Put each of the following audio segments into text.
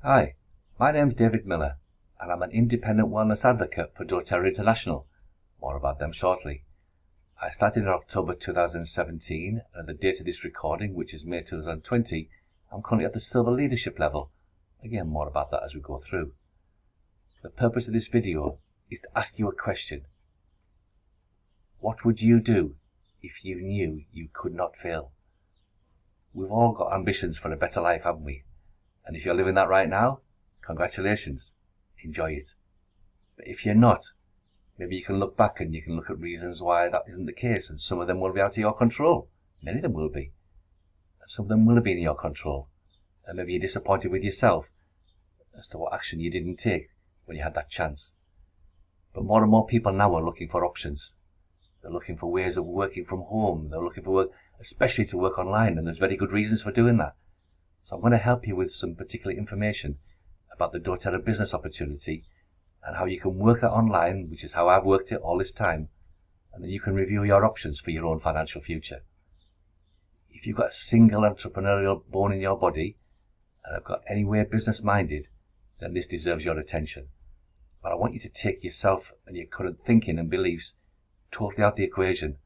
Hi, my name's David Miller, and I'm an independent wellness advocate for doTERRA International. More about them shortly. I started in October 2017, and at the date of this recording, which is May 2020, I'm currently at the silver leadership level. Again, more about that as we go through. The purpose of this video is to ask you a question. What would you do if you knew you could not fail? We've all got ambitions for a better life, haven't we? And if you're living that right now, congratulations, enjoy it. But if you're not, maybe you can look back and you can look at reasons why that isn't the case, and some of them will be out of your control. Many of them will be. And some of them will have been in your control. And maybe you're disappointed with yourself as to what action you didn't take when you had that chance. But more and more people now are looking for options. They're looking for ways of working from home. They're looking for work, especially to work online, and there's very good reasons for doing that. So I'm going to help you with some particular information about the doTERRA business opportunity and how you can work that online, which is how I've worked it all this time, and then you can review your options for your own financial future. If you've got a single entrepreneurial bone in your body and have got any way business minded, then this deserves your attention. But I want you to take yourself and your current thinking and beliefs totally out of the equation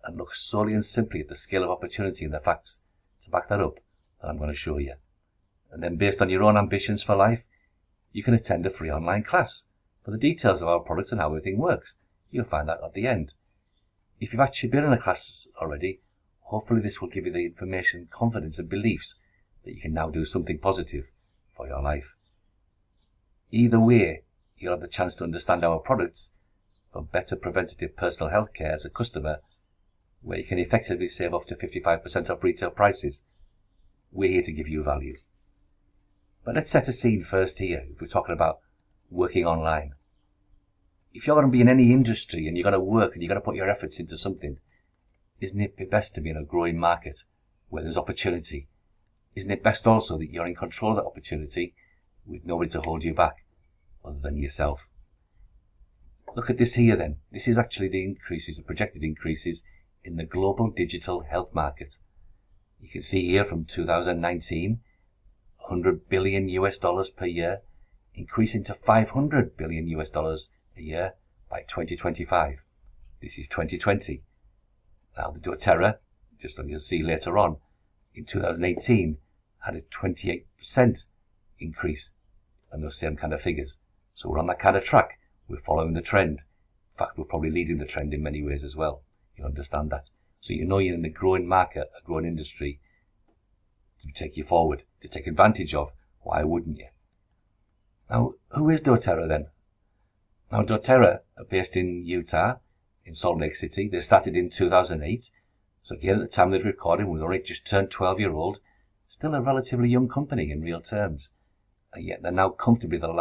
and look solely and simply at the scale of opportunity and the facts to back that up that I'm going to show you. And then based on your own ambitions for life, you can attend a free online class for the details of our products and how everything works. You'll find that at the end. If you've actually been in a class already, hopefully this will give you the information, confidence and beliefs that you can now do something positive for your life. Either way, you'll have the chance to understand our products from better preventative personal health care as a customer, where you can effectively save up to 55% off retail prices. We're here to give you value. But let's set a scene first here if we're talking about working online. If you're going to be in any industry and you're going to work and you're going to put your efforts into something, isn't it best to be in a growing market where there's opportunity? Isn't it best also that you're in control of that opportunity with nobody to hold you back other than yourself? Look at this here then. This is actually the increases, the projected increases in the global digital health market. You can see here from 2019, $100 billion per year, increasing to $500 billion a year by 2025. This is 2020. Now the doTERRA, just as you'll see later on, in 2018 had a 28% increase on those same kind of figures. So we're on that kind of track. We're following the trend. In fact, we're probably leading the trend in many ways as well. You understand that. So you know you're in a growing market, a growing industry to take you forward, to take advantage of. Why wouldn't you? Now, who is doTERRA then? Now, doTERRA are based in Utah, in Salt Lake City. They started in 2008. So again, at the time of the recording, we've already just turned 12-year-old. Still a relatively young company in real terms. And yet they're now comfortably the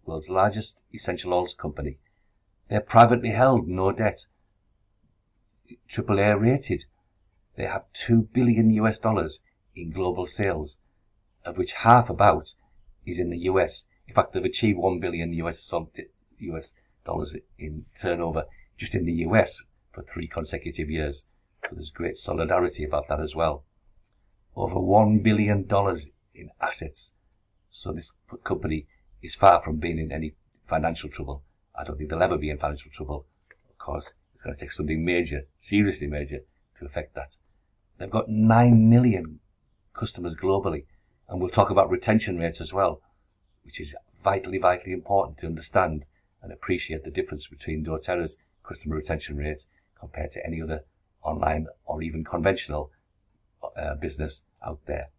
world's largest essential oils company. They're privately held, no debt. AAA rated. They have $2 billion in global sales, of which half about is in the US. In fact, they've achieved $1 billion US dollars in turnover just in the US for 3 consecutive years. So there's great solidarity about that as well. Over $1 billion in assets. So this company is far from being in any financial trouble. I don't think they'll ever be in financial trouble. Of course, it's going to take something major, seriously major, to affect that. They've got 9 million customers globally, and we'll talk about retention rates as well, which is vitally important to understand and appreciate the difference between doTERRA's customer retention rates compared to any other online or even conventional business out there.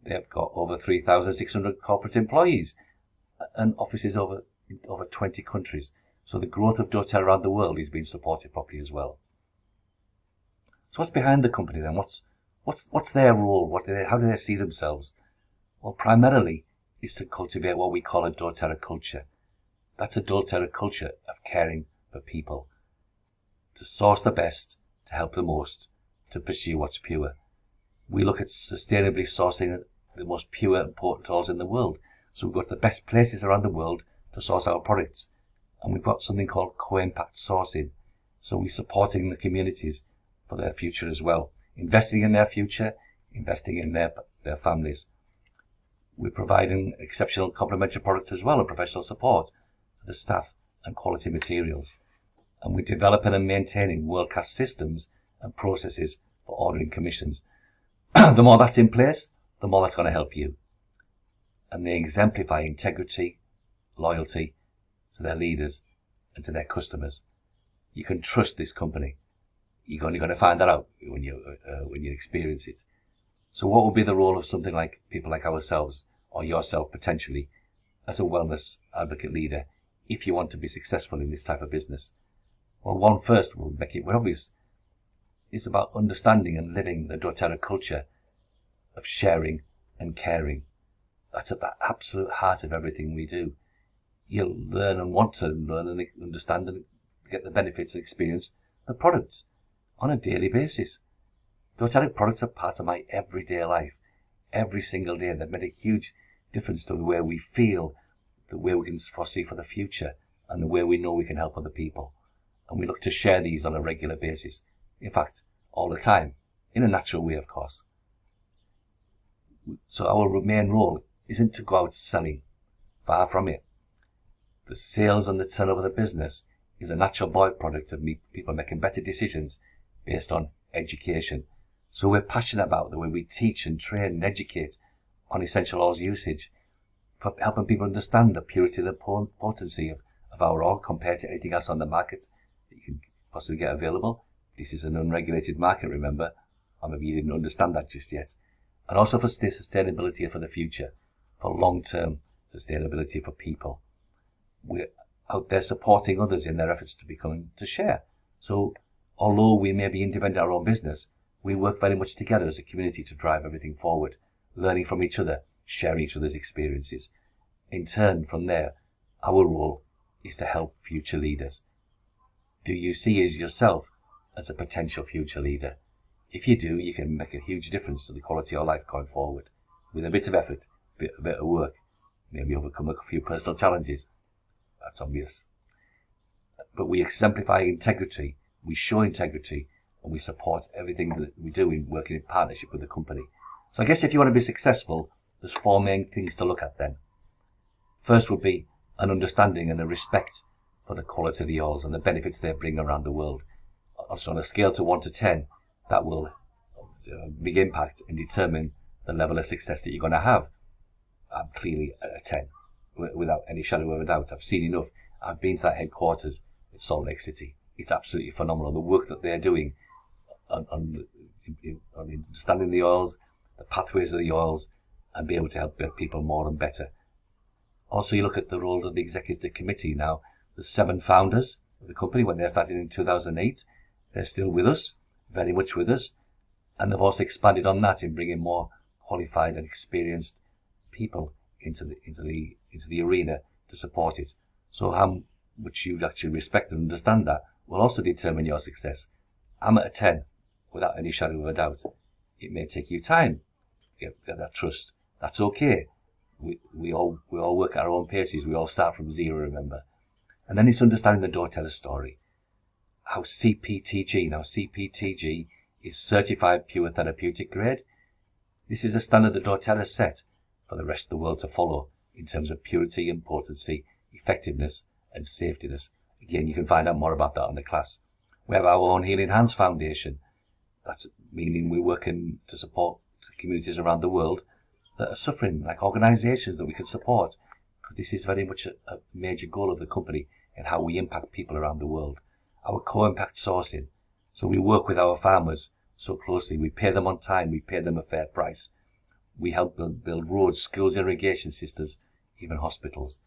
They've got over 3,600 corporate employees and offices over 20 countries. So the growth of doTERRA around the world is being supported properly as well. So what's behind the company then? What's their role? How do they see themselves? Well, primarily is to cultivate what we call a doTERRA culture. That's a doTERRA culture of caring for people. To source the best, to help the most, to pursue what's pure. We look at sustainably sourcing the most pure and potent oils in the world. So we've got the best places around the world to source our products. And we've got something called co-impact sourcing. So we're supporting the communities for their future as well. Investing in their future, investing in their families. We're providing exceptional complementary products as well and professional support to the staff and quality materials. And we're developing and maintaining world-class systems and processes for ordering commissions. The more that's in place, the more that's going to help you. And they exemplify integrity, loyalty to their leaders and to their customers. You can trust this company. You're only going to find that out when you experience it. So what would be the role of something like people like ourselves, or yourself potentially, as a wellness advocate leader, if you want to be successful in this type of business? Well, one first will make it obvious. It's about understanding and living the doTERRA culture of sharing and caring. That's at the absolute heart of everything we do. You'll learn and want to learn and understand and get the benefits and experience the products on a daily basis. doTERRA products are part of my everyday life. Every single day, they've made a huge difference to the way we feel, the way we can foresee for the future, and the way we know we can help other people. And we look to share these on a regular basis. In fact, all the time, in a natural way, of course. So our main role isn't to go out selling. Far from it. The sales and the turnover of the business is a natural byproduct of people making better decisions based on education. So we're passionate about the way we teach and train and educate on essential oils usage, for helping people understand the purity and the potency of our oil compared to anything else on the market that you can possibly get available. This is an unregulated market, remember, or maybe you didn't understand that just yet. And also for sustainability for the future, for long-term sustainability for people. We're out there supporting others in their efforts to share. So although we may be independent in our own business, we work very much together as a community to drive everything forward, learning from each other, sharing each other's experiences. In turn, from there, our role is to help future leaders. Do you see yourself as a potential future leader? If you do, you can make a huge difference to the quality of life going forward. With a bit of effort, a bit of work, maybe overcome a few personal challenges. That's obvious. But we exemplify integrity, we show integrity, and we support everything that we do in working in partnership with the company. So I guess if you want to be successful, there's four main things to look at then. First would be an understanding and a respect for the quality of the oils and the benefits they bring around the world. Also on a scale to 1 to 10, that will have a big impact and determine the level of success that you're going to have. I'm clearly at a 10, without any shadow of a doubt. I've seen enough. I've been to that headquarters at Salt Lake City. It's absolutely phenomenal. The work that they're doing on understanding the oils, the pathways of the oils, and be able to help people more and better. Also, you look at the role of the executive committee now. The 7 founders of the company, when they started in 2008, they're still with us, very much with us, and they've also expanded on that in bringing more qualified and experienced people into the arena to support it. So how much you actually respect and understand that will also determine your success. I'm at a 10, without any shadow of a doubt. It may take you time to get that trust. That's okay. We all work at our own paces. We all start from zero, remember. And then it's understanding the doTERRA story. How CPTG is certified pure therapeutic grade. This is a standard that doTERRA set for the rest of the world to follow in terms of purity and potency, effectiveness and safetiness. Again, you can find out more about that on the class. We have our own Healing Hands Foundation. That's meaning we're working to support communities around the world that are suffering, like organisations that we can support, because this is very much a major goal of the company and how we impact people around the world. Our co-impact sourcing. So we work with our farmers so closely. We pay them on time. We pay them a fair price. We help build roads, schools, irrigation systems, even hospitals.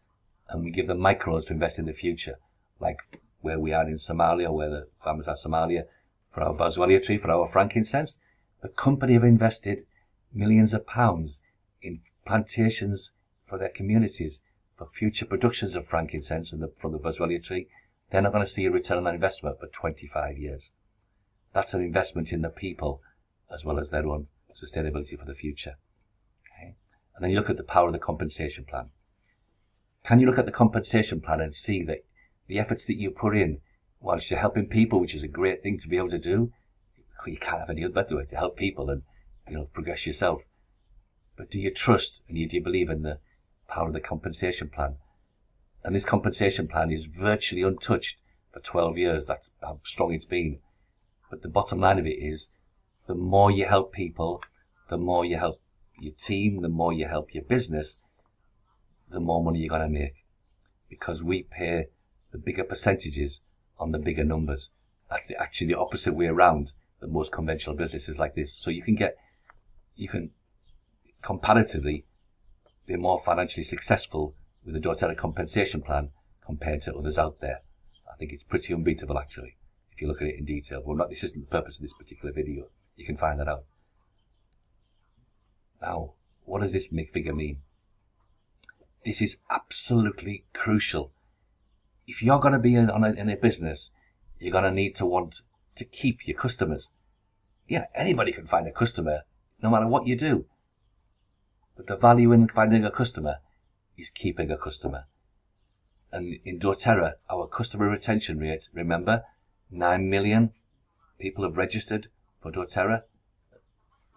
And we give them microloans to invest in the future, like where we are in Somalia, where the farmers are Somalia, for our boswellia tree, for our frankincense. The company have invested millions of pounds in plantations for their communities, for future productions of frankincense from the boswellia tree. They're not going to see a return on that investment for 25 years. That's an investment in the people as well as their own sustainability for the future. Okay? And then you look at the power of the compensation plan. Can you look at the compensation plan and see that the efforts that you put in whilst you're helping people, which is a great thing to be able to do, you can't have any better way to help people and progress yourself. But do you trust and do you believe in the power of the compensation plan? And this compensation plan is virtually untouched for 12 years. That's how strong it's been. But the bottom line of it is, the more you help people, the more you help your team, the more you help your business, the more money you're going to make. Because we pay the bigger percentages on the bigger numbers. That's actually the opposite way around than most conventional businesses like this. So you can comparatively be more financially successful with the doTERRA compensation plan compared to others out there. I think it's pretty unbeatable, actually, if you look at it in detail. Well, this isn't the purpose of this particular video. You can find that out. Now, what does this figure mean? This is absolutely crucial. If you're going to be in a business, you're going to need to want to keep your customers. Yeah, anybody can find a customer, no matter what you do. But the value in finding a customer is keeping a customer. And in doTERRA, our customer retention rate, remember, 9 million people have registered for doTERRA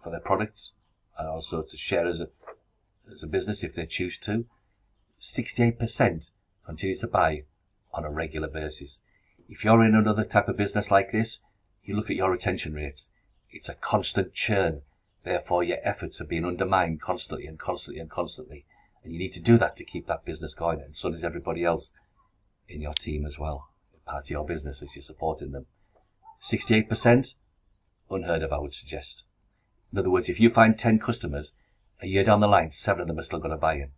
for their products, and also to share as a business if they choose to. 68% continue to buy on a regular basis. If you're in another type of business like this, you look at your retention rates. It's a constant churn. Therefore, your efforts are being undermined constantly and constantly and constantly. And you need to do that to keep that business going. And so does everybody else in your team as well. Part of your business as you're supporting them. 68%, unheard of, I would suggest. In other words, if you find 10 customers, a year down the line, 7 of them are still going to buy in.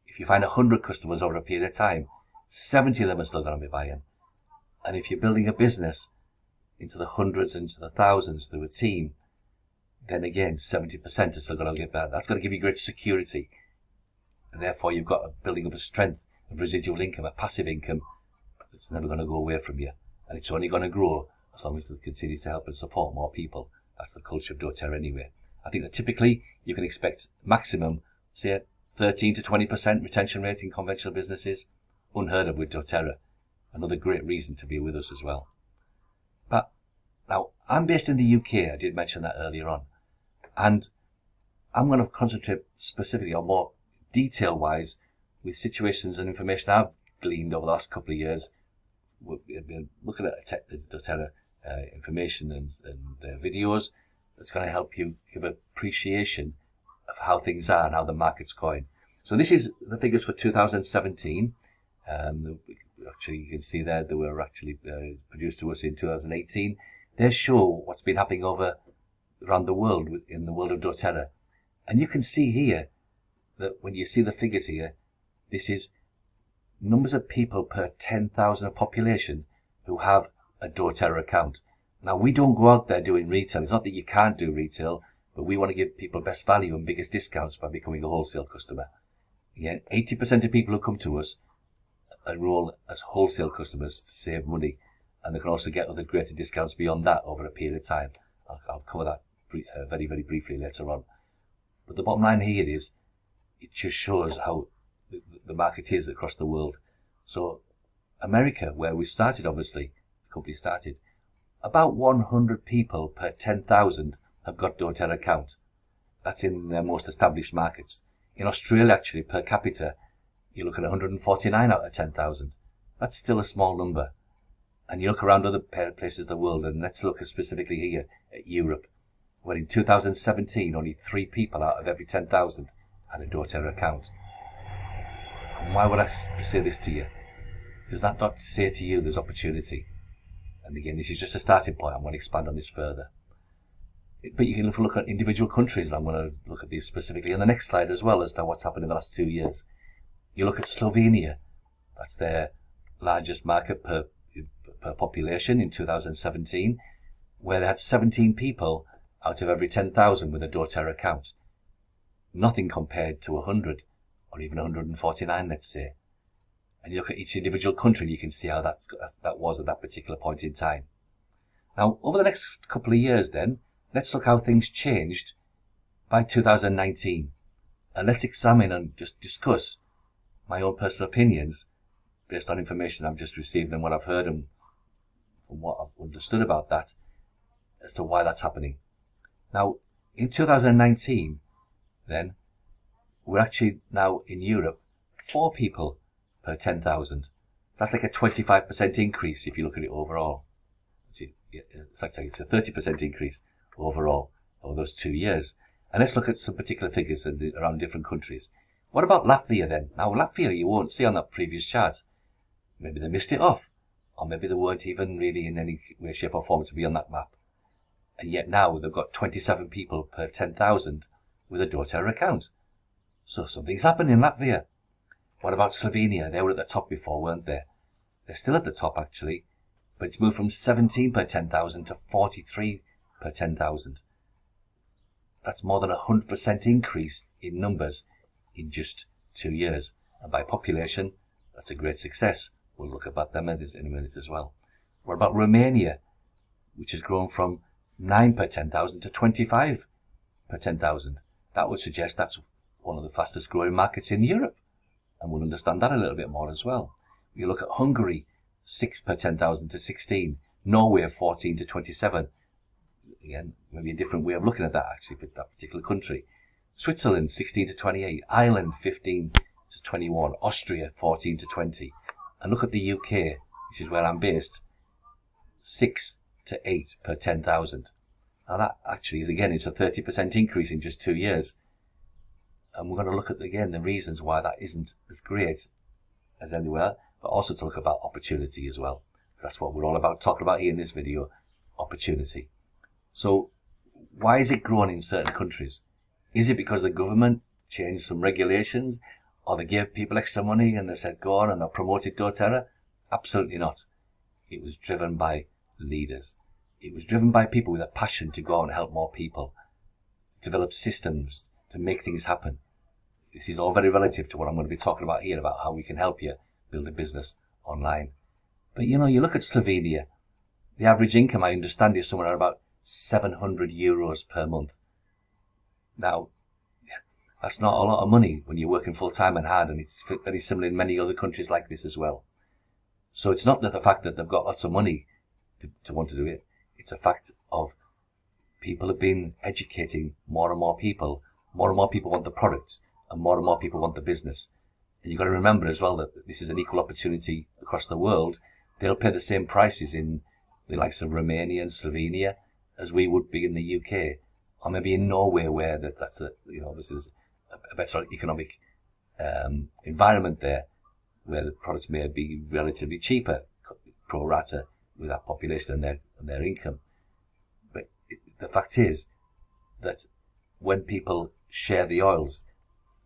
If you find 100 customers over a period of time, 70 of them are still going to be buying. And if you're building a business into the hundreds and into the thousands through a team, then again, 70% are still going to get better. That's going to give you great security. And therefore, you've got a building up a strength of residual income, a passive income that's never going to go away from you. And it's only going to grow as long as you continue to help and support more people. That's the culture of doTERRA anyway. I think that typically you can expect maximum, say, 13 to 20% retention rate in conventional businesses. Unheard of with doTERRA. Another great reason to be with us as well. But now, I'm based in the UK. I did mention that earlier on. And I'm going to concentrate specifically on more detail-wise with situations and information I've gleaned over the last couple of years. We've been looking at doTERRA information and videos that's going to help you give appreciation of how things are and how the market's going. So this is the figures for 2017. Actually, you can see there they were actually produced to us in 2018. They show what's been happening around the world in the world of doTERRA. And you can see here that when you see the figures here, this is numbers of people per 10,000 of population who have a doTERRA account. Now, we don't go out there doing retail. It's not that you can't do retail, but we want to give people best value and biggest discounts by becoming a wholesale customer. Again, 80% of people who come to us enroll as wholesale customers to save money, and they can also get other greater discounts beyond that over a period of time. I'll cover that very, very briefly later on. But the bottom line here is, it just shows how the market is across the world. So America, where we started, obviously, the company started, about 100 people per 10,000 have got doTERRA account. That's in their most established markets. In Australia, actually, per capita, you look at 149 out of 10,000. That's still a small number. And you look around other places of the world, and let's look specifically here at Europe, where in 2017, only 3 people out of every 10,000 had a doTERRA account. And why would I say this to you? Does that not say to you there's opportunity? And again, this is just a starting point. I'm going to expand on this further. But you can look at individual countries, and I'm going to look at these specifically on the next slide as well as to what's happened in the last 2 years. You look at Slovenia. That's their largest market per population in 2017, where they had 17 people out of every 10,000 with a doTERRA account. Nothing compared to 100 or even 149, let's say. And you look at each individual country and you can see how that was at that particular point in time. Now, over the next couple of years then, let's look how things changed by 2019. And let's examine and just discuss my own personal opinions based on information I've just received and what I've heard and from what I've understood about that as to why that's happening. Now, in 2019, then, we're actually now in Europe 4 people per 10,000. That's like a 25% increase if you look at it overall. It's actually a 30% increase overall over those 2 years. And let's look at some particular figures around different countries. What about Latvia then? Now Latvia you won't see on that previous chart. Maybe they missed it off, or maybe they weren't even really in any way, shape or form to be on that map. And yet now they've got 27 people per 10,000 with a doTerra account. So something's happened in Latvia. What about Slovenia? They were at the top before, weren't they? They're still at the top actually, but it's moved from 17 per 10,000 to 43 per 10,000. That's more than 100% increase in numbers in just 2 years. And by population, that's a great success. We'll look about them in a minute as well. What about Romania, which has grown from 9 per 10,000 to 25 per 10,000? That would suggest that's one of the fastest growing markets in Europe. And we'll understand that a little bit more as well. You look at Hungary, 6 per 10,000 to 16. Norway, 14 to 27. Again, maybe a different way of looking at that actually for that particular country. Switzerland, 16 to 28. Ireland, 15 to 21. Austria, 14 to 20. And look at the UK, which is where I'm based, 6 to 8 per 10,000. Now that actually is, again, it's a 30% increase in just 2 years. And we're going to look at, again, the reasons why that isn't as great as anywhere, but also to look about opportunity as well. That's what we're all about talking about here in this video, opportunity. So why is it growing in certain countries? Is it because the government changed some regulations, or they gave people extra money and they said go on and they promoted doTerra? Absolutely not. It was driven by leaders. It was driven by people with a passion to go out and help more people, develop systems to make things happen. This is all very relative to what I'm going to be talking about here, about how we can help you build a business online. But you know, you look at Slovenia, the average income, I understand, is somewhere about 700 euros per month. Now, that's not a lot of money when you're working full-time and hard, and it's very similar in many other countries like this as well. So it's not that the fact that they've got lots of money to want to do it. It's a fact of people have been educating more and more people. More and more people want the products, and more people want the business. And you've got to remember as well that this is an equal opportunity across the world. They'll pay the same prices in the likes of Romania and Slovenia as we would be in the UK, or maybe in Norway, where obviously there's a better economic environment there, where the products may be relatively cheaper, pro rata, with that population and their income. But the fact is that when people share the oils,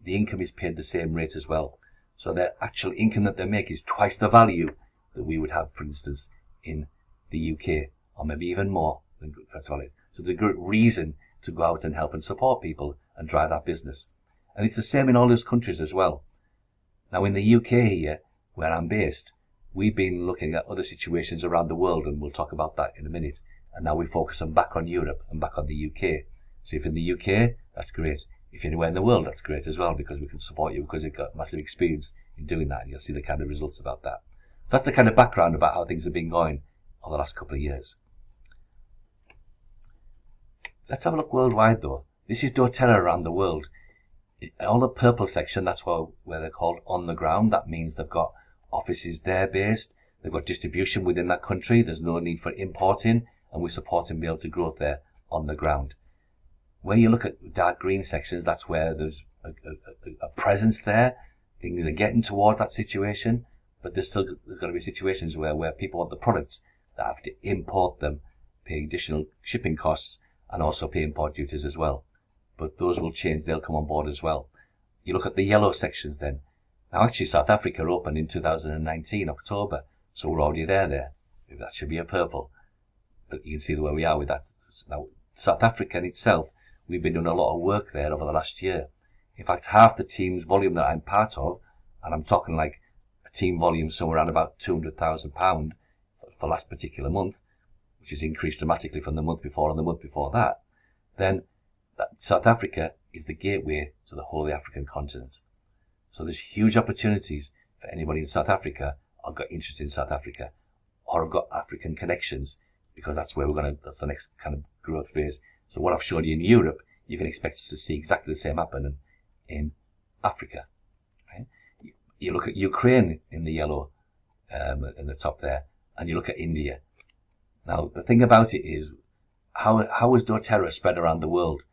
the income is paid the same rate as well. So their actual income that they make is twice the value that we would have, for instance, in the UK, or maybe even more. So there's a great reason to go out and help and support people and drive that business. And it's the same in all those countries as well. Now in the UK here, where I'm based, we've been looking at other situations around the world, and we'll talk about that in a minute. And now we focus back on Europe and back on the UK. So if in the UK, that's great. If you're anywhere in the world, that's great as well, because we can support you, because you've got massive experience in doing that, and you'll see the kind of results about that. So that's the kind of background about how things have been going over the last couple of years. Let's have a look worldwide though. This is doTerra around the world. All the purple section, that's where they're called on the ground. That means they've got offices there based. They've got distribution within that country. There's no need for importing, and we support and be able to grow there on the ground. Where you look at dark green sections, that's where there's a presence there. Things are getting towards that situation, but there's going to be situations where people want the products that have to import them, pay additional shipping costs, and also pay import duties as well. But those will change. They'll come on board as well. You look at the yellow sections then. Now actually South Africa opened in 2019, October, so we're already there. That should be a purple. But you can see where we are with that. Now South Africa in itself, we've been doing a lot of work there over the last year. In fact, half the team's volume that I'm part of, and I'm talking like a team volume somewhere around about £200,000 for last particular month, which has increased dramatically from the month before and the month before that, then South Africa is the gateway to the whole of the African continent. So there's huge opportunities for anybody in South Africa, or got interest in South Africa, or have got African connections, because that's where that's the next kind of growth phase. So what I've shown you in Europe, you can expect to see exactly the same happen in Africa. Right? You look at Ukraine in the yellow in the top there, and you look at India. Now, the thing about it is, how is doTERRA spread around the world?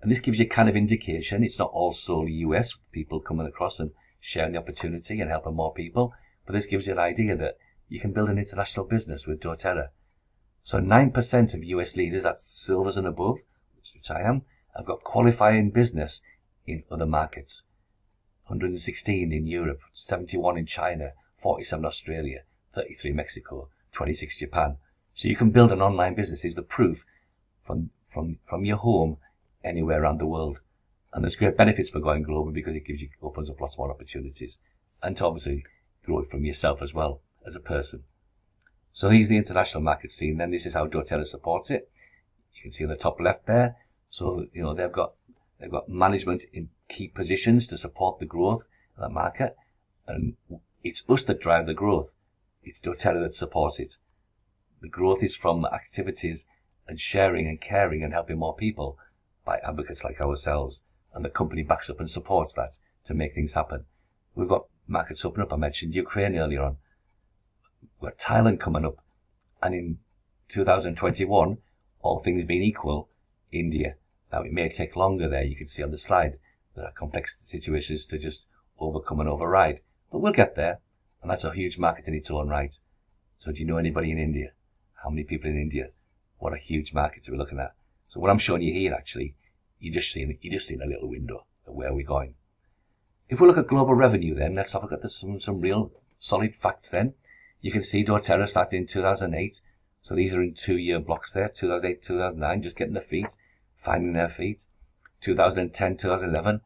And this gives you kind of indication. It's not all solely US people coming across and sharing the opportunity and helping more people, but this gives you an idea that you can build an international business with doTERRA. So 9% of US leaders, that's silvers and above, which I am, have got qualifying business in other markets. 116 in Europe, 71 in China, 47 Australia, 33 Mexico, 26 Japan. So you can build an online business. Is the proof from your home anywhere around the world. And there's great benefits for going global because it opens up lots more opportunities, and to obviously grow it from yourself as well as a person. So here's the international market scene. Then this is how doTERRA supports it. You can see in the top left there. So they've got management in key positions to support the growth of that market, and it's us that drive the growth. It's doTERRA that supports it. The growth is from activities and sharing and caring and helping more people by advocates like ourselves, and the company backs up and supports that to make things happen. We've got markets open up. I mentioned Ukraine earlier on. We've got Thailand coming up, and in 2021, all things being equal, India. Now, it may take longer there. You can see on the slide there are complex situations to just overcome and override, but we'll get there, and that's a huge market in its own right. So do you know anybody in India? How many people in India? What a huge market to be looking at. So what I'm showing you here, actually, you're just seeing a little window of where we're going. If we look at global revenue, then let's have a look at some real solid facts. Then you can see doTERRA started in 2008. So these are in 2-year blocks there, 2008, 2009, just getting their feet, finding their feet. 2010, 2011,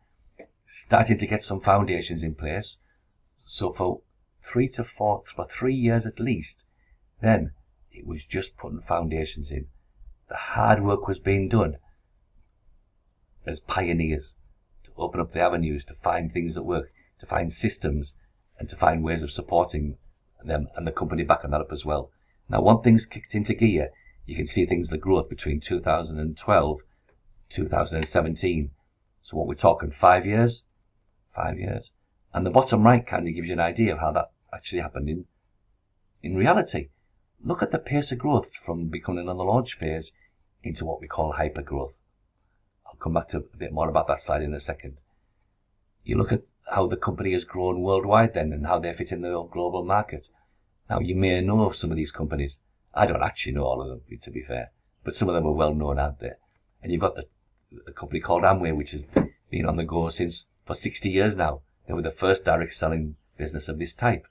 starting to get some foundations in place. So for 3 years at least, then it was just putting foundations in. The hard work was being done as pioneers to open up the avenues, to find things that work, to find systems, and to find ways of supporting them, and the company backing that up as well. Now, once things kicked into gear, you can see the growth between 2012, 2017. So what we're talking, 5 years? 5 years. And the bottom right kind of gives you an idea of how that actually happened in reality. Look at the pace of growth from becoming on the launch phase into what we call hyper growth. I'll come back to a bit more about that slide in a second. You look at how the company has grown worldwide then and how they fit in the global market. Now, you may know of some of these companies. I don't actually know all of them, to be fair, but some of them are well known out there. And you've got the company called Amway, which has been on the go for 60 years now. They were the first direct selling business of this type.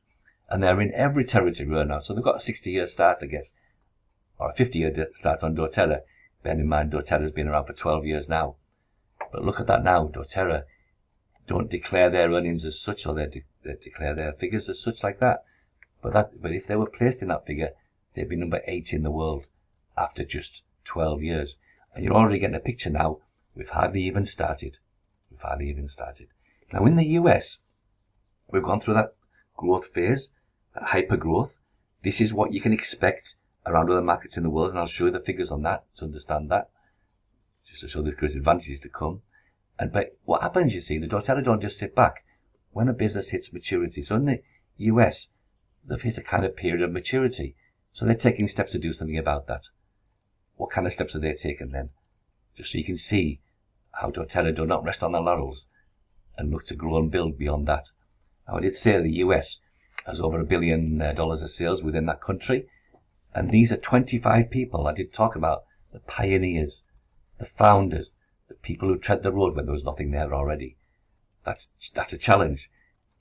And they're in every territory right now. So they've got a 60-year start, I guess, or a 50-year start on doTERRA. Bear in mind, doTERRA has been around for 12 years now. But look at that now. doTERRA don't declare their earnings as such, or they declare their figures as such like that. But if they were placed in that figure, they'd be number 8 in the world after just 12 years. And you're already getting a picture now. We've hardly even started. Now, in the US, we've gone through that growth phase, that hyper growth. This is what you can expect around other markets in the world, and I'll show you the figures on that to understand that, just to show there's great advantages to come. But what happens, you see, the doTERRA don't just sit back when a business hits maturity. So in the US, they've hit a kind of period of maturity, so they're taking steps to do something about that. What kind of steps are they taking then? Just so you can see how doTERRA do not rest on their laurels and look to grow and build beyond that. Now, I did say the US has over $1 billion of sales within that country. And these are 25 people. I did talk about the pioneers, the founders, the people who tread the road when there was nothing there already. That's a challenge.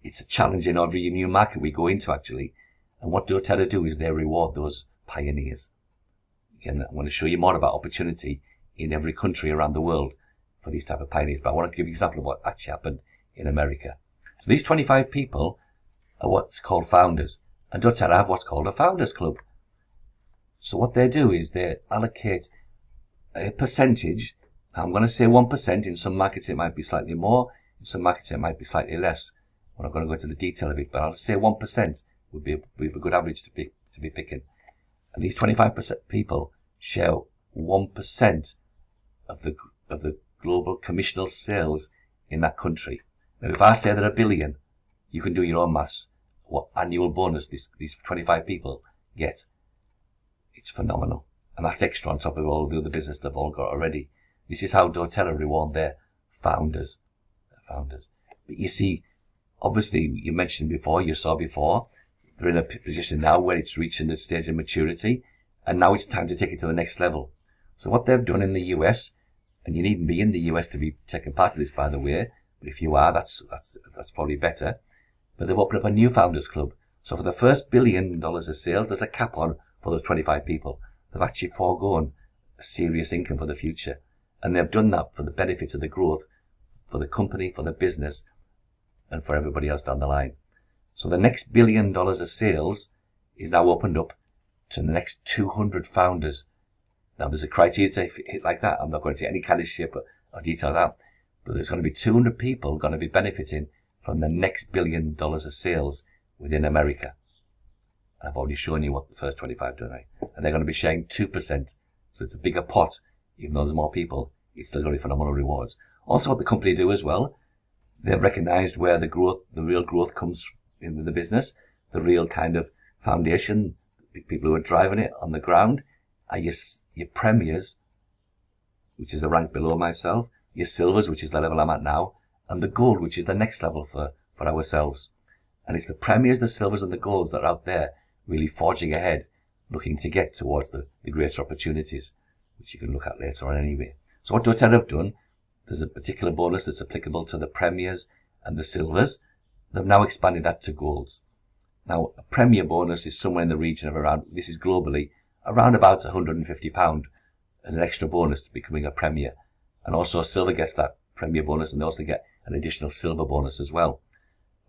It's a challenge in every new market we go into, actually. And what doTERRA do is they reward those pioneers. Again, I'm going to show you more about opportunity in every country around the world for these type of pioneers. But I want to give you an example of what actually happened in America. So these 25 people are what's called founders. And doTERRA have what's called a founders club. So what they do is they allocate a percentage. I'm going to say 1%. In some markets it might be slightly more. In some markets it might be slightly less. We're not going to go into the detail of it, but I'll say 1% would be a good average to be picking. And these 25% people share 1% of the global commissional sales in that country. Now, if I say they're $1 billion, you can do your own maths. What annual bonus these 25 people get. It's phenomenal. And that's extra on top of all the other business they've all got already. This is how doTERRA reward their founders. But you see, obviously, you saw before, they're in a position now where it's reaching the stage of maturity, and now it's time to take it to the next level. So what they've done in the US, and you needn't be in the US to be taking part of this, by the way, but if you are, that's probably better. But they've opened up a new founders club. So for the first $1 billion of sales, there's a cap on for those 25 people. They've actually foregone a serious income for the future. And they've done that for the benefit of the growth, for the company, for the business, and for everybody else down the line. So the next $1 billion of sales is now opened up to the next 200 founders. Now there's a criteria to hit like that. I'm not going to take any kind of shape or detail of that. But there's going to be 200 people going to be benefiting from the next $1 billion of sales within America. I've already shown you what the first 25 do, right? And they're going to be sharing 2%. So it's a bigger pot. Even though there's more people, it's still going to be phenomenal rewards. Also what the company do as well, they've recognized where the real growth comes in the business. The real kind of foundation, people who are driving it on the ground, are your premiers, which is a rank below myself, your silvers, which is the level I'm at now, and the gold, which is the next level for ourselves. And it's the premiers, the silvers, and the golds that are out there really forging ahead, looking to get towards the greater opportunities, which you can look at later on anyway. So what doTERRA have done, there's a particular bonus that's applicable to the premiers and the silvers. They've now expanded that to golds. Now, a premier bonus is somewhere in the region of around, this is globally, around about £150 as an extra bonus to becoming a premier. And also silver gets that premier bonus, and they also get an additional silver bonus as well.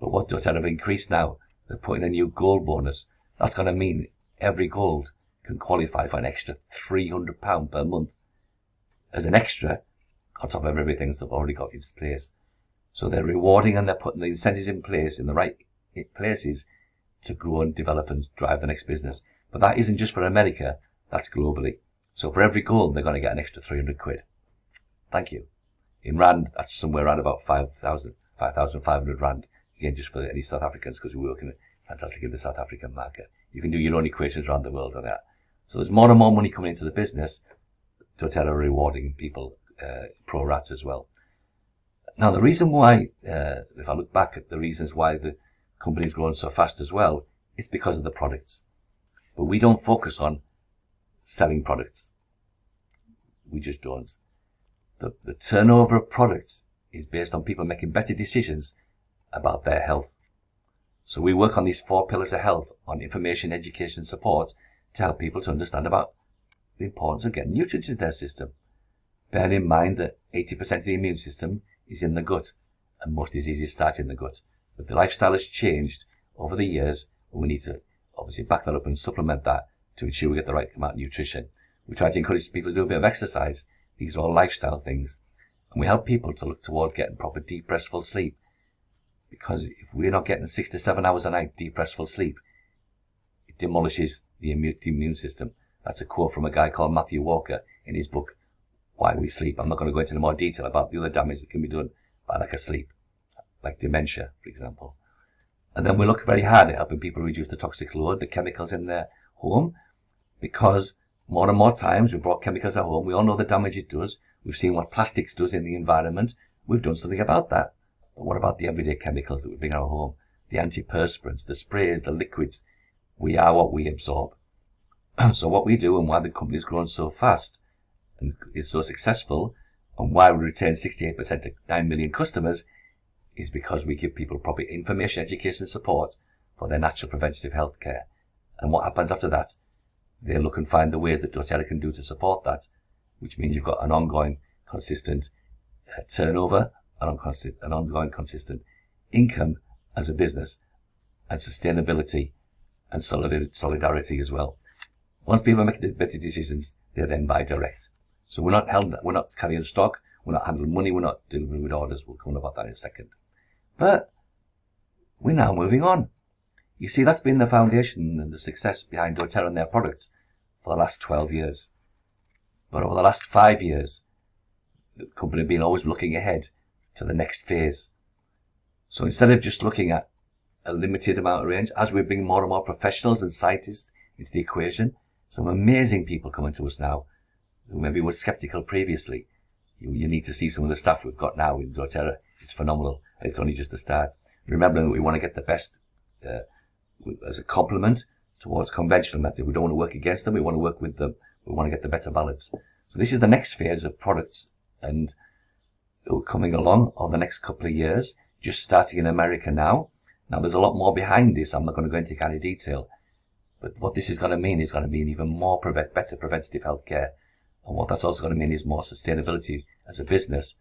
But what doTERRA have increased now, they're putting a new gold bonus. That's going to mean every gold can qualify for an extra £300 per month as an extra on top of everything they've already got in place. So they're rewarding and they're putting the incentives in place in the right places to grow and develop and drive the next business. But that isn't just for America, that's globally. So for every gold, they're going to get an extra 300 quid. Thank you. In Rand, that's somewhere around about 5,500 Rand. Again, just for any South Africans, because we work fantastically in the South African market. You can do your own equations around the world on that. So there's more and more money coming into the business. doTERRA rewarding people pro rata as well. Now, the reason why, if I look back at the reasons why the company's grown so fast as well, it's because of the products. But we don't focus on selling products. We just don't. The turnover of products is based on people making better decisions about their health. So we work on these 4 pillars of health, on information, education, support, to help people to understand about the importance of getting nutrients in their system. Bear in mind that 80% of the immune system is in the gut, and most diseases start in the gut. But the lifestyle has changed over the years, and we need to obviously back that up and supplement that to ensure we get the right amount of nutrition. We try to encourage people to do a bit of exercise. These are all lifestyle things. And we help people to look towards getting proper deep, restful sleep. Because if we're not getting 6 to 7 hours a night deep, restful sleep, it demolishes the immune system. That's a quote from a guy called Matthew Walker in his book, Why We Sleep. I'm not going to go into more detail about the other damage that can be done by lack of sleep, like dementia, for example. And then we look very hard at helping people reduce the toxic load, the chemicals in their home, because more and more times we've brought chemicals at home. We all know the damage it does. We've seen what plastics does in the environment. We've done something about that. But what about the everyday chemicals that we bring our home? The antiperspirants, the sprays, the liquids. We are what we absorb. So what we do, and why the company's grown so fast and is so successful, and why we retain 68% to 9 million customers, is because we give people proper information, education, support for their natural preventative health care. And what happens after that? They look and find the ways that doTERRA can do to support that, which means you've got an ongoing, consistent turnover, an ongoing, consistent income as a business, and sustainability and solidarity as well. Once people make better decisions, they then buy direct. So we're not carrying stock, we're not handling money, we're not delivering with orders. We'll come on about that in a second. But we're now moving on. You see, that's been the foundation and the success behind doTERRA and their products for the last 12 years. But over the last 5 years, the company has been always looking ahead to the next phase. So instead of just looking at a limited amount of range, as we bring more and more professionals and scientists into the equation, some amazing people coming to us now who maybe were skeptical previously. You need to see some of the stuff we've got now in doTERRA. It's phenomenal. It's only just the start. Remembering that we want to get the best as a complement towards conventional method. We don't want to work against them. We want to work with them. We want to get the better balance. So this is the next phase of products and coming along over the next couple of years, just starting in America now. Now there's a lot more behind this. I'm not going to go into any detail. But what this is going to mean is going to mean even more better preventative healthcare. And what that's also going to mean is more sustainability as a business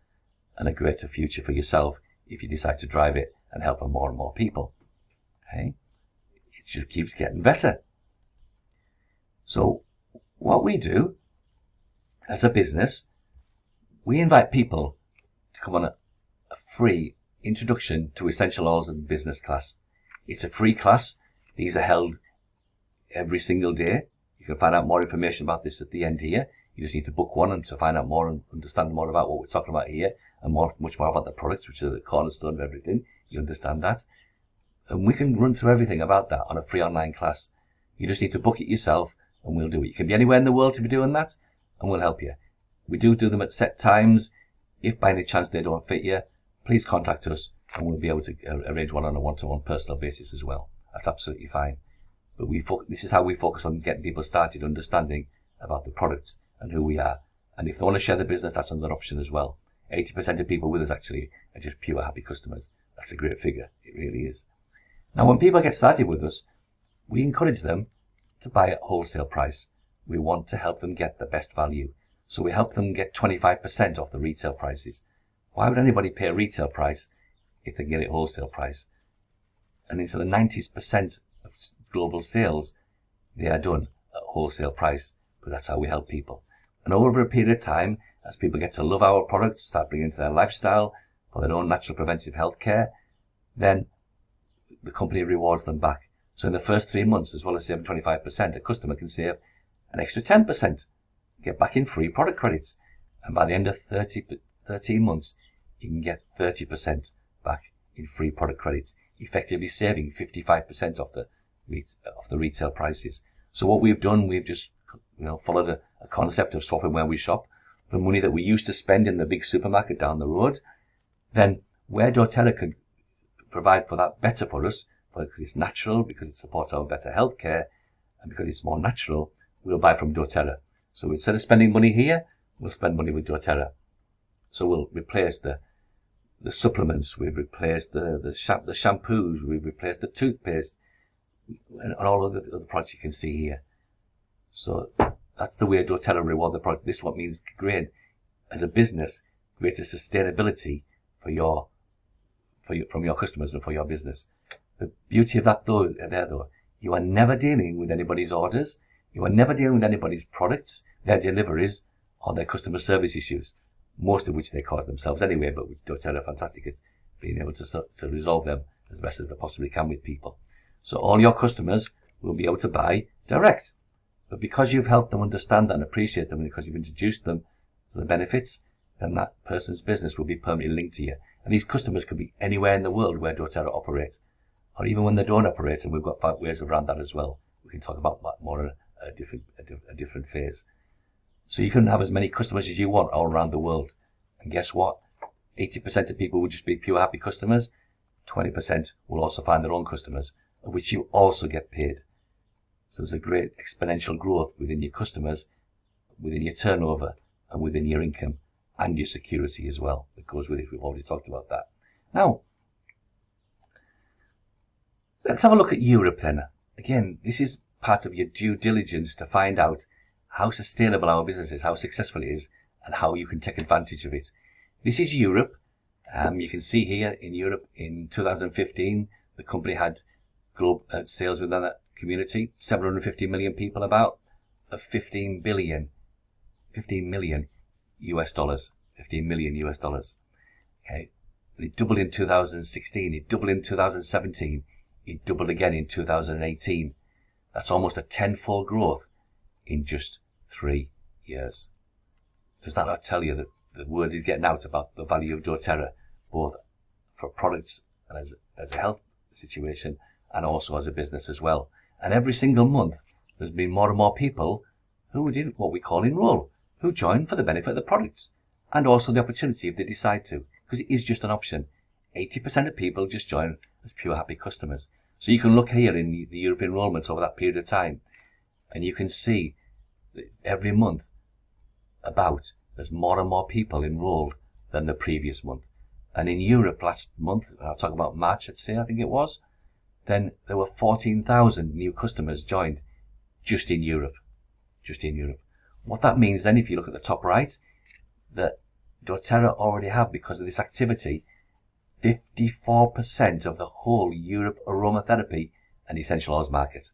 and a greater future for yourself if you decide to drive it and help more and more people. Okay? It just keeps getting better. So what we do as a business, we invite people to come on a free introduction to essential oils and business class. It's a free class. These are held every single day. You can find out more information about this at the end here. You just need to book one and to find out more and understand more about what we're talking about here and much more about the products, which are the cornerstone of everything. You understand that. And we can run through everything about that on a free online class. You just need to book it yourself and we'll do it. You can be anywhere in the world to be doing that and we'll help you. We do them at set times. If by any chance they don't fit you, please contact us and we'll be able to arrange one on a one-to-one personal basis as well. That's absolutely fine. But this is how we focus on getting people started understanding about the products and who we are. And if they want to share the business, that's another option as well. 80% of people with us actually are just pure happy customers. That's a great figure. It really is. Now, when people get started with us, we encourage them to buy at wholesale price. We want to help them get the best value. So we help them get 25% off the retail prices. Why would anybody pay a retail price if they can get it wholesale price? And into the 90% of global sales, they are done at wholesale price, because that's how we help people. And over a period of time, as people get to love our products, start bringing into their lifestyle for their own natural preventative health care, then the company rewards them back. So in the first 3 months, as well as saving 25%, a customer can save an extra 10%, get back in free product credits. And by the end of 13 months, you can get 30% back in free product credits, effectively saving 55% off the retail prices. So what we've done, we've just followed a concept of swapping where we shop. The money that we used to spend in the big supermarket down the road, then where doTERRA could provide for that better for us, because it's natural, because it supports our better healthcare, and because it's more natural, we'll buy from doTERRA. So instead of spending money here, we'll spend money with doTERRA. So we'll replace the supplements, we've replaced the shampoos, we've replaced the toothpaste, and all of the other products you can see here. So that's the way doTERRA reward the product. This is what means great, as a business, greater sustainability from your customers and for your business. The beauty of that though, you are never dealing with anybody's orders. You are never dealing with anybody's products, their deliveries, or their customer service issues, most of which they cause themselves anyway, but with doTERRA are fantastic at being able to resolve them as best as they possibly can with people. So all your customers will be able to buy direct. But because you've helped them understand and appreciate them, and because you've introduced them to the benefits, then that person's business will be permanently linked to you. And these customers could be anywhere in the world where doTERRA operates, or even when they don't operate, and we've got ways around that as well. We can talk about that more in a different phase. So you can have as many customers as you want all around the world. And guess what? 80% of people will just be pure happy customers. 20% will also find their own customers, of which you also get paid. So there's a great exponential growth within your customers, within your turnover, and within your income, and your security as well. That goes with it. We've already talked about that. Now, let's have a look at Europe then. Again, this is part of your due diligence to find out how sustainable our business is, how successful it is, and how you can take advantage of it. This is Europe. You can see here in Europe in 2015, the company had global sales within that community, 750 million people about, of 15 million US dollars. Okay. It doubled in 2016, it doubled in 2017, it doubled again in 2018. That's almost a tenfold growth in just 3 years. Does that not tell you that the word is getting out about the value of doTERRA, both for products and as a health situation, and also as a business as well. And every single month, there's been more and more people who did what we call enroll, who join for the benefit of the products, and also the opportunity if they decide to, because it is just an option. 80% of people just join as pure happy customers. So you can look here in the European enrollments over that period of time, and you can see that every month there's more and more people enrolled than the previous month. And in Europe last month, I'll talk about March, let's say, I think it was, then there were 14,000 new customers joined just in Europe. What that means then, if you look at the top right, that doTERRA already have, because of this activity, 54% of the whole Europe aromatherapy and essential oils market.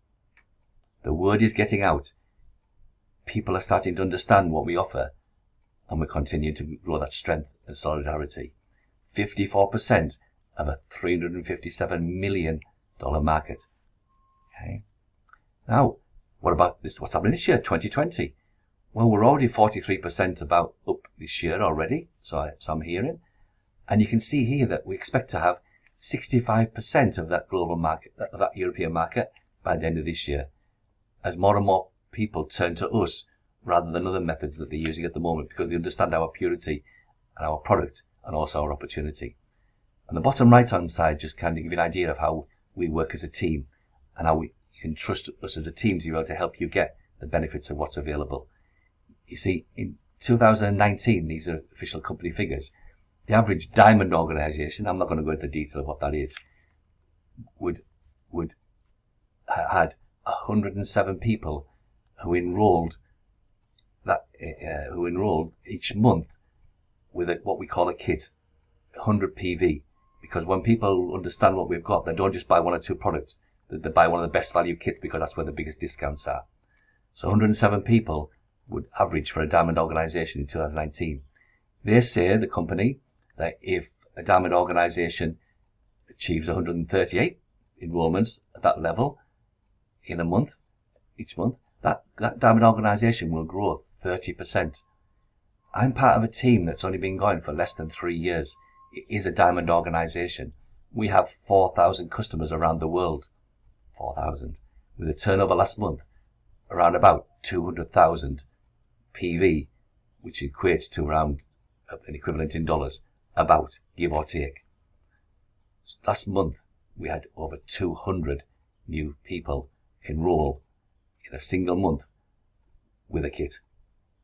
The word is getting out. People are starting to understand what we offer, and we're continuing to grow that strength and solidarity. 54% of a $357 million market. Okay. Now, what about this? What's happening this year, 2020? Well, we're already 43% about up this year already, so I'm hearing. And you can see here that we expect to have 65% of that global market, of that European market, by the end of this year, as more and more people turn to us rather than other methods that they're using at the moment, because they understand our purity and our product and also our opportunity. And the bottom right hand side just kind of give you an idea of how we work as a team and how you can trust us as a team to be able to help you get the benefits of what's available. You see, in 2019, these are official company figures. The average diamond organization, I'm not going to go into detail of what that is, had 107 people who enrolled each month with what we call a kit, 100 PV. Because when people understand what we've got, they don't just buy one or two products. They buy one of the best value kits because that's where the biggest discounts are. So 107 people would average for a diamond organization in 2019. They say, the company, that if a diamond organization achieves 138 enrollments at that level in a month, each month, that diamond organization will grow 30%. I'm part of a team that's only been going for less than 3 years. It is a diamond organization. We have 4,000 customers around the world. 4,000. With a turnover last month around about 200,000 PV, which equates to around an equivalent in dollars, about, give or take. Last month, we had over 200 new people enroll in a single month with a kit.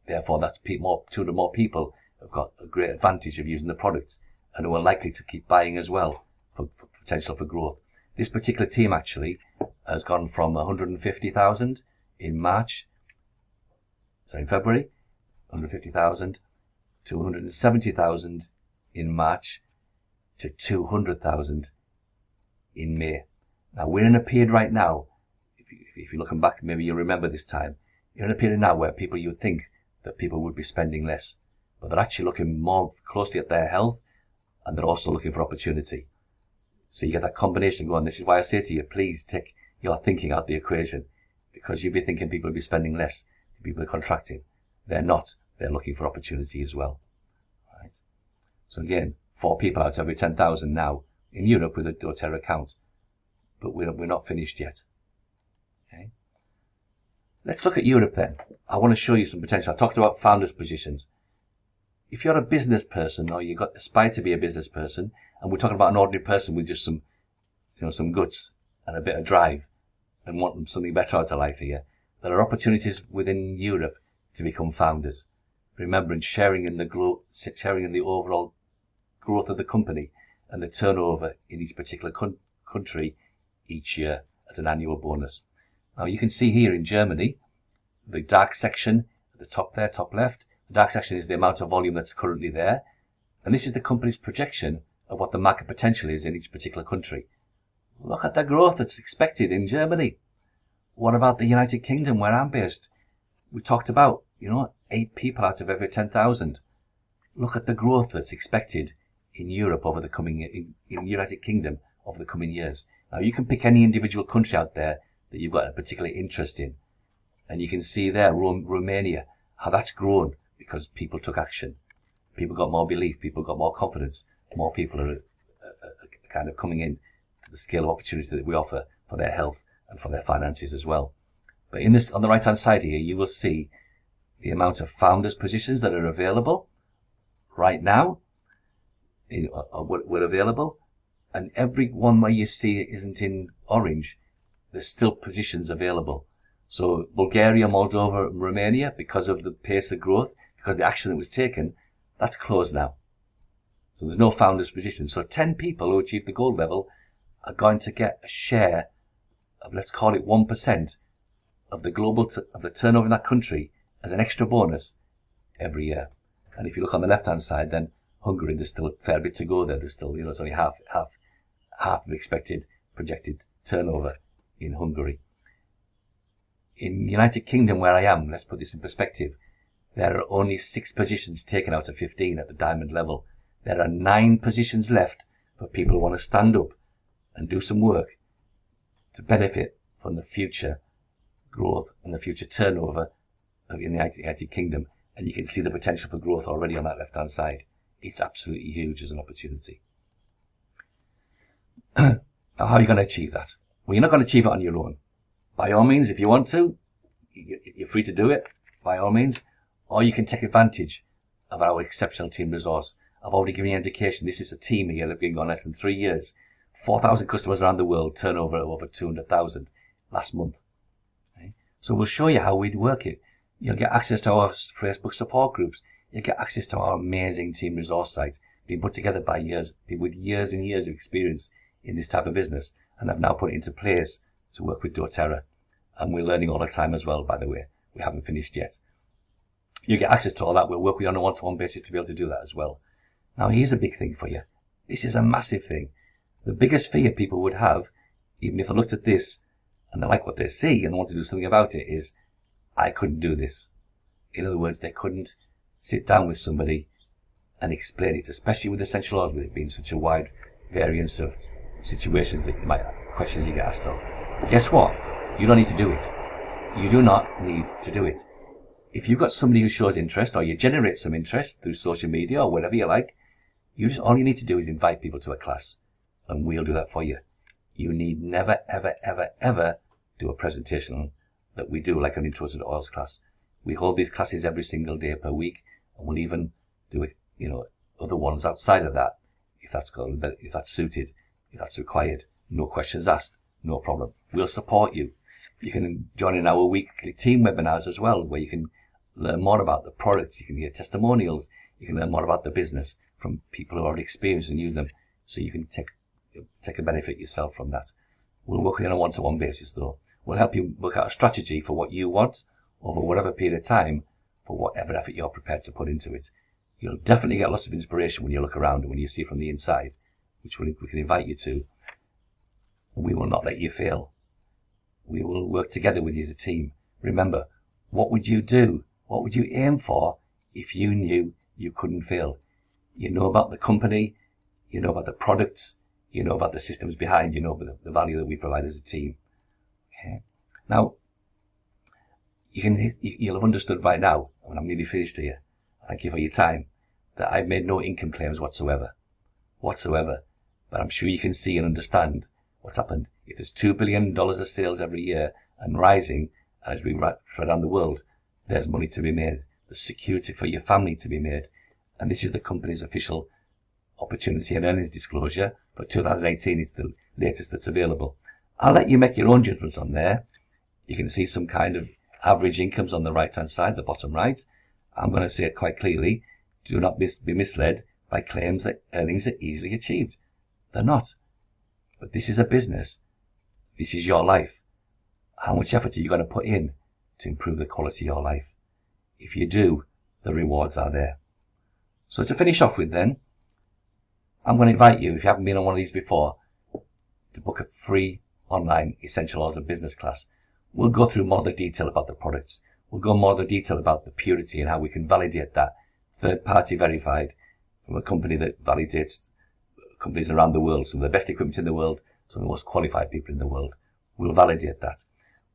Therefore, that's 200 more people have got a great advantage of using the products and who are likely to keep buying as well for potential for growth. This particular team actually has gone from 150,000 in February, 150,000 to 170,000 in March to 200,000 in May. Now we're in a period right now, if you're looking back, maybe you'll remember this time, you're in a period now where you would think that people would be spending less, but they're actually looking more closely at their health, and they're also looking for opportunity. So you get that combination going. This is why I say to you, please take your thinking out the equation, because you'll be thinking people will be spending less, people are contracting. They're not. They're looking for opportunity as well. Right. So again, 4 people out of every 10,000 now in Europe with a doTERRA account, but we're not finished yet. Okay. Let's look at Europe then. I want to show you some potential. I talked about founders' positions. If you're a business person, or you aspire to be a business person, and we're talking about an ordinary person with just some guts and a bit of drive and wanting something better out of life here, there are opportunities within Europe to become founders. Remembering sharing in the overall growth of the company and the turnover in each particular country each year as an annual bonus. Now you can see here in Germany, the dark section at the top there, top left, the dark section is the amount of volume that's currently there. And this is the company's projection of what the market potential is in each particular country. Look at the growth that's expected in Germany. What about the United Kingdom, where I'm based? We talked about, 8 people out of every 10,000. Look at the growth that's expected in Europe over the coming, in the United Kingdom over the coming years. Now you can pick any individual country out there that you've got a particular interest in. And you can see there, Romania, how that's grown because people took action. People got more belief, people got more confidence, more people are kind of coming in to the scale of opportunity that we offer for their health and for their finances as well. But in this, on the right hand side here, you will see the amount of founders positions that are available right now, were available, and every one where you see it isn't in orange, there's still positions available. So Bulgaria, Moldova, and Romania, because of the pace of growth, because the action that was taken, that's closed now. So there's no founders position. So 10 people who achieve the gold level are going to get a share of, let's call it 1% of the global of the turnover in that country as an extra bonus every year. And if you look on the left hand side, then Hungary, there's still a fair bit to go there. There's still, it's only half of expected projected turnover in Hungary. In the United Kingdom, where I am, let's put this in perspective, there are only 6 positions taken out of 15 at the diamond level. There are 9 positions left for people who want to stand up and do some work to benefit from the future growth and the future turnover of the United Kingdom. And you can see the potential for growth already on that left-hand side. It's absolutely huge as an opportunity. Now, how are you going to achieve that? Well, you're not going to achieve it on your own. By all means, if you want to, you're free to do it, by all means. Or you can take advantage of our exceptional team resource. I've already given you an indication. This is a team here that have been on less than 3 years. 4,000 customers around the world, turnover of over 200,000 last month. Okay? So we'll show you how we'd work it. You'll get access to our Facebook support groups. You'll get access to our amazing team resource site, being put together by people with years and years of experience in this type of business, and have now put it into place to work with doTerra. And we're learning all the time as well, by the way. We haven't finished yet. You get access to all that. We'll work with you on a one-to-one basis to be able to do that as well. Now, here's a big thing for you. This is a massive thing. The biggest fear people would have, even if I looked at this and they like what they see and want to do something about it, is I couldn't do this. In other words, they couldn't sit down with somebody and explain it, especially with essential oils, with it being such a wide variance of situations that questions you get asked of. Guess what? You don't need to do it. You do not need to do it. If you've got somebody who shows interest, or you generate some interest through social media or whatever you like, all you need to do is invite people to a class, and we'll do that for you. You need never, ever, ever, ever do a presentation that we do like an intro to the oils class. We hold these classes every single day per week, and we'll even do it, other ones outside of that, if that's suited, if that's required. No questions asked, no problem. We'll support you. You can join in our weekly team webinars as well, where you can learn more about the products. You can get testimonials. You can learn more about the business from people who already experienced and use them, so you can take a benefit yourself from that. We'll work with you on a one-to-one basis, though. We'll help you work out a strategy for what you want over whatever period of time, for whatever effort you're prepared to put into it. You'll definitely get lots of inspiration when you look around and when you see from the inside, which we can invite you to. We will not let you fail. We will work together with you as a team. Remember, what would you do? What would you aim for if you knew you couldn't fail? You know about the company, you know about the products, you know about the systems behind, you know about the value that we provide as a team. Okay. Now, you'll have understood right now, when I'm nearly finished here, thank you for your time, that I've made no income claims whatsoever. But I'm sure you can see and understand what's happened. If there's $2 billion of sales every year and rising, and as we spread around the world, there's money to be made. There's security for your family to be made. And this is the company's official opportunity and earnings disclosure for 2018. It's the latest that's available. I'll let you make your own judgments on there. You can see some kind of average incomes on the right-hand side, the bottom right. I'm going to say it quite clearly. Do not be misled by claims that earnings are easily achieved. They're not. But this is a business. This is your life. How much effort are you going to put in to improve the quality of your life? If you do, the rewards are there. So to finish off with then, I'm going to invite you, if you haven't been on one of these before, to book a free online Essential Oils and Business class. We'll go through more of the detail about the products. We'll go more of the detail about the purity and how we can validate that, third-party verified, from a company that validates companies around the world, some of the best equipment in the world, some of the most qualified people in the world. We'll validate that.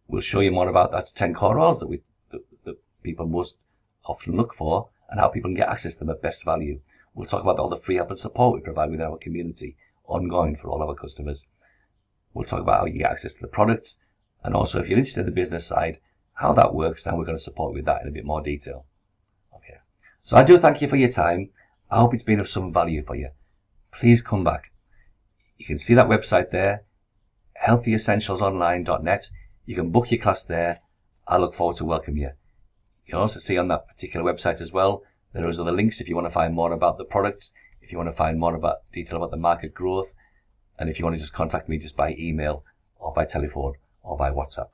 We'll show you more about that 10 core oils that people most often look for, and how people can get access to them at best value. We'll talk about all the free help and support we provide within our community, ongoing for all our customers. We'll talk about how you get access to the products, and also if you're interested in the business side, how that works, and we're going to support you with that in a bit more detail. Okay. So I do thank you for your time. I hope it's been of some value for you. Please come back. You can see that website there, healthyessentialsonline.net. You can book your class there. I look forward to welcoming you. You can also see on that particular website as well, there is other links if you want to find more about the products, if you want to find more about detail about the market growth, and if you want to just contact me just by email or by telephone or by WhatsApp.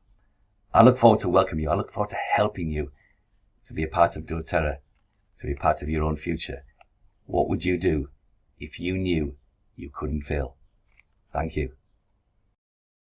I look forward to welcoming you. I look forward to helping you to be a part of doTerra, to be part of your own future. What would you do if you knew you couldn't fail? Thank you.